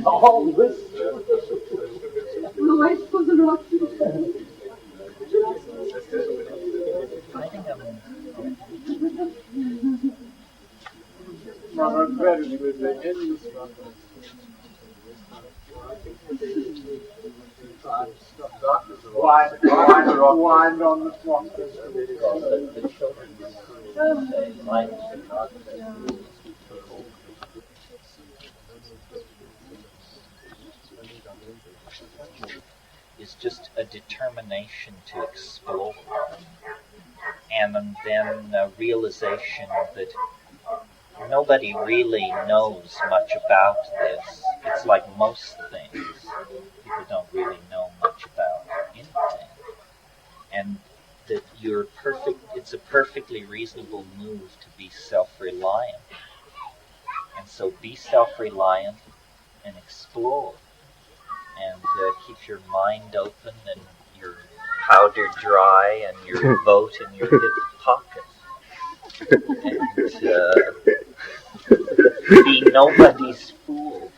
All this. No, I suppose I'm not. I think I'm... From a credit with the indestructible. Wind on the front. The children might not is just a determination to explore, and then a realization that nobody really knows much about this. It's like most things. People don't really know much about anything. And that it's a perfectly reasonable move to be self-reliant. And so be self-reliant and explore. And keep your mind open and your powder dry and your vote in your hip pocket. And be nobody's fool.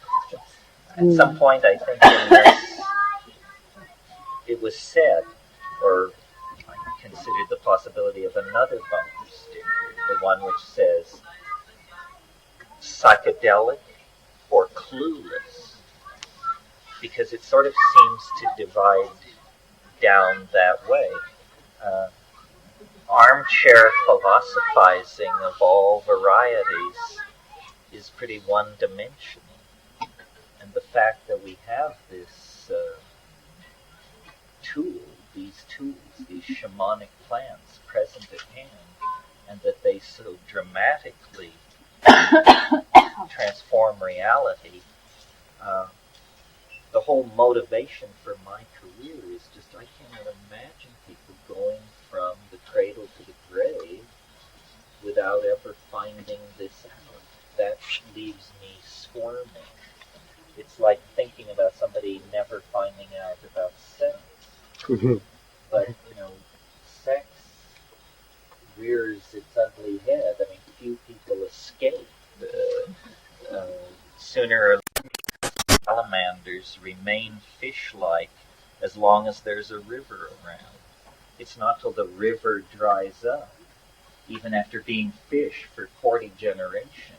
At some point, I think in this, it was said, or I considered the possibility of another bumper sticker, the one which says, psychedelic or clueless, because it sort of seems to divide down that way. Armchair philosophizing of all varieties is pretty one-dimensional. And the fact that we have this these shamanic plants present at hand, and that they so dramatically transform reality, the whole motivation for my career is just, I cannot imagine people going from the cradle to the grave without ever finding this out. That leaves me squirming. It's like thinking about somebody never finding out about sex. But, sex rears its ugly head. I mean, few people escape. Sooner or later, salamanders remain fish-like as long as there's a river around. It's not till the river dries up, even after being fish for 40 generations,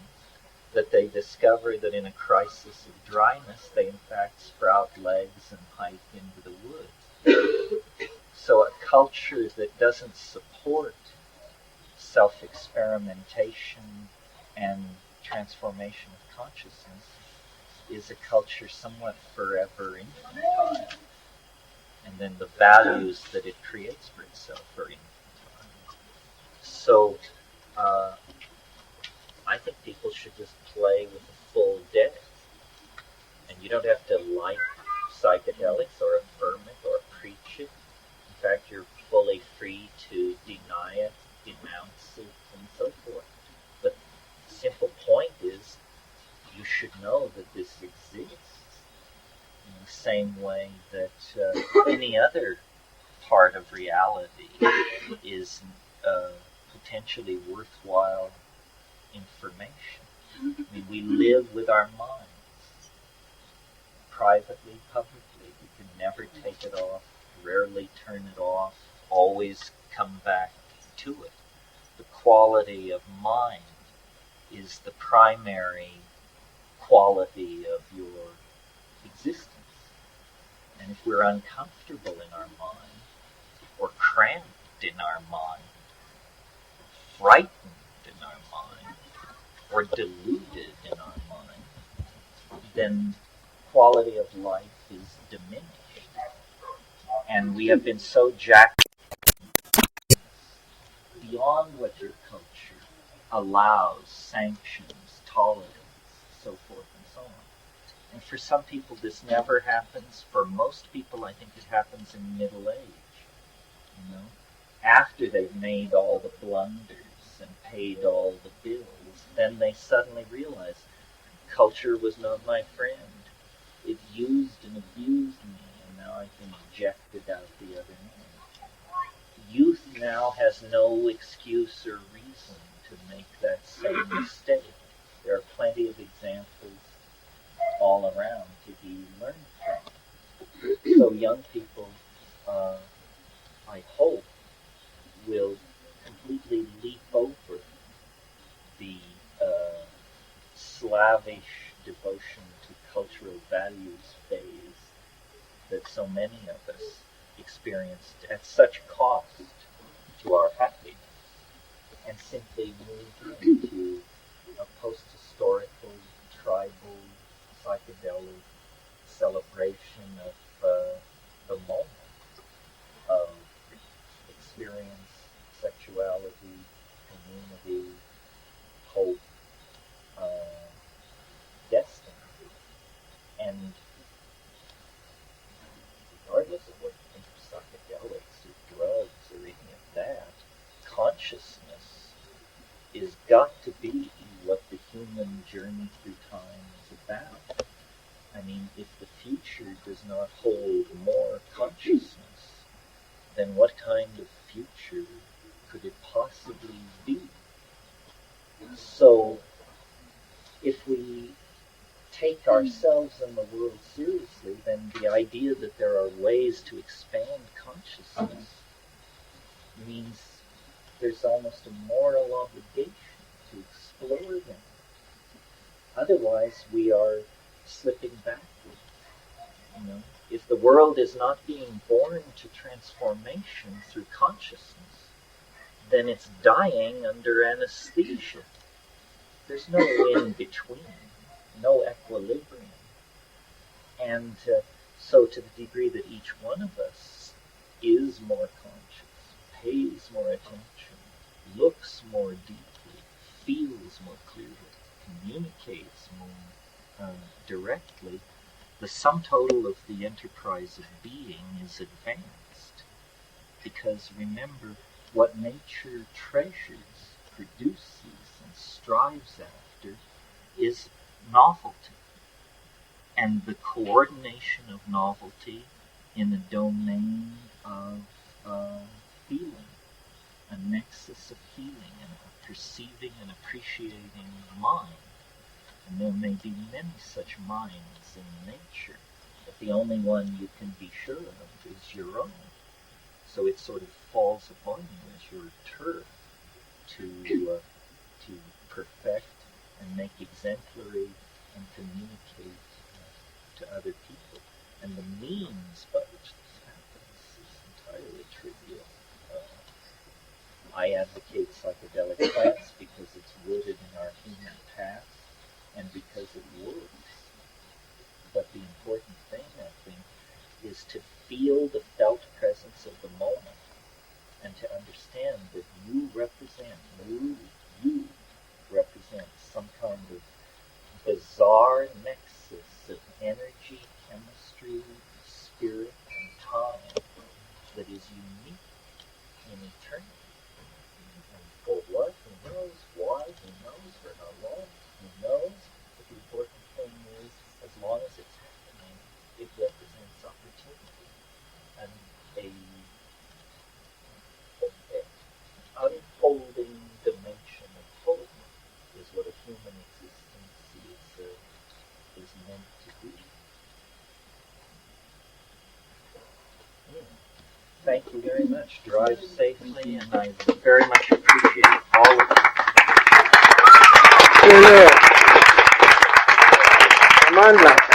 that they discover that in a crisis of dryness, they in fact sprout legs and hike into the woods. So a culture that doesn't support self-experimentation and transformation of consciousness is a culture somewhat forever infantile. And then the values that it creates for itself are infantile. So I think people should just play with a full deck. And you don't have to like psychedelics or affirm it or preach it. In fact, you're fully free to deny it, denounce it, and so forth. But the simple point is, you should know that this exists in the same way that any other part of reality is potentially worthwhile information. I mean, we live with our minds, privately, publicly. We can never take it off, rarely turn it off, always come back to it. The quality of mind is the primary quality of your existence. And if we're uncomfortable in our mind, or cramped in our mind, frightened in our mind, or deluded in our mind, then quality of life is diminished. And we have been so jacked beyond what your culture allows, sanctions, tolerance, so forth and so on. And for some people this never happens. For most people I think it happens in middle age. After they've made all the blunders and paid all the bills, then they suddenly realize culture was not my friend. It used and abused me, and now I can eject it out the other end. Youth now has no excuse or reason to make that same mistake. There are plenty of examples all around he learned from. So young people, I hope, will completely leap over the slavish devotion to cultural values phase that so many of us experienced at such cost to our happiness, and simply move into a post-historical, tribal, psychedelic celebration of the moment of experience, sexuality, community, hope, destiny. And regardless of what you think of psychedelics or drugs or any of that, consciousness is got to be what the human journey through time is about. I mean, if the future does not hold more consciousness, then what kind of future could it possibly be? So, if we take ourselves and the world seriously, then the idea that there are ways to expand consciousness means there's almost a moral obligation to explore them. Otherwise, we are slipping backward. You know, if the world is not being born to transformation through consciousness, then it's dying under anesthesia. There's no in between, no equilibrium. And so to the degree that each one of us is more conscious, pays more attention, looks more deeply, feels more clearly, communicates more directly, the sum total of the enterprise of being is advanced. Because remember, what nature treasures, produces, and strives after is novelty. And the coordination of novelty in the domain of feeling, a nexus of healing, and a perceiving and appreciating mind. And there may be many such minds in nature, but the only one you can be sure of is your own. So it sort of falls upon you as your turf to perfect and make exemplary and communicate to other people. And the means by which this happens is entirely trivial. I advocate psychedelic plants because it's rooted in our human past and because it works. But the important thing, I think, is to feel the felt presence of the moment and to understand that you represent some kind of bizarre nexus of energy, chemistry, spirit, and time that is unique in eternity. And for what? Who knows? Why? Who knows? For how long? Who knows? But the important thing is, as long as it's happening, it represents opportunity. And a unfolding dimension of hope is what a human existence is meant to be. Thank you very much. Drive safely, and I very much appreciate all of you. Amanda.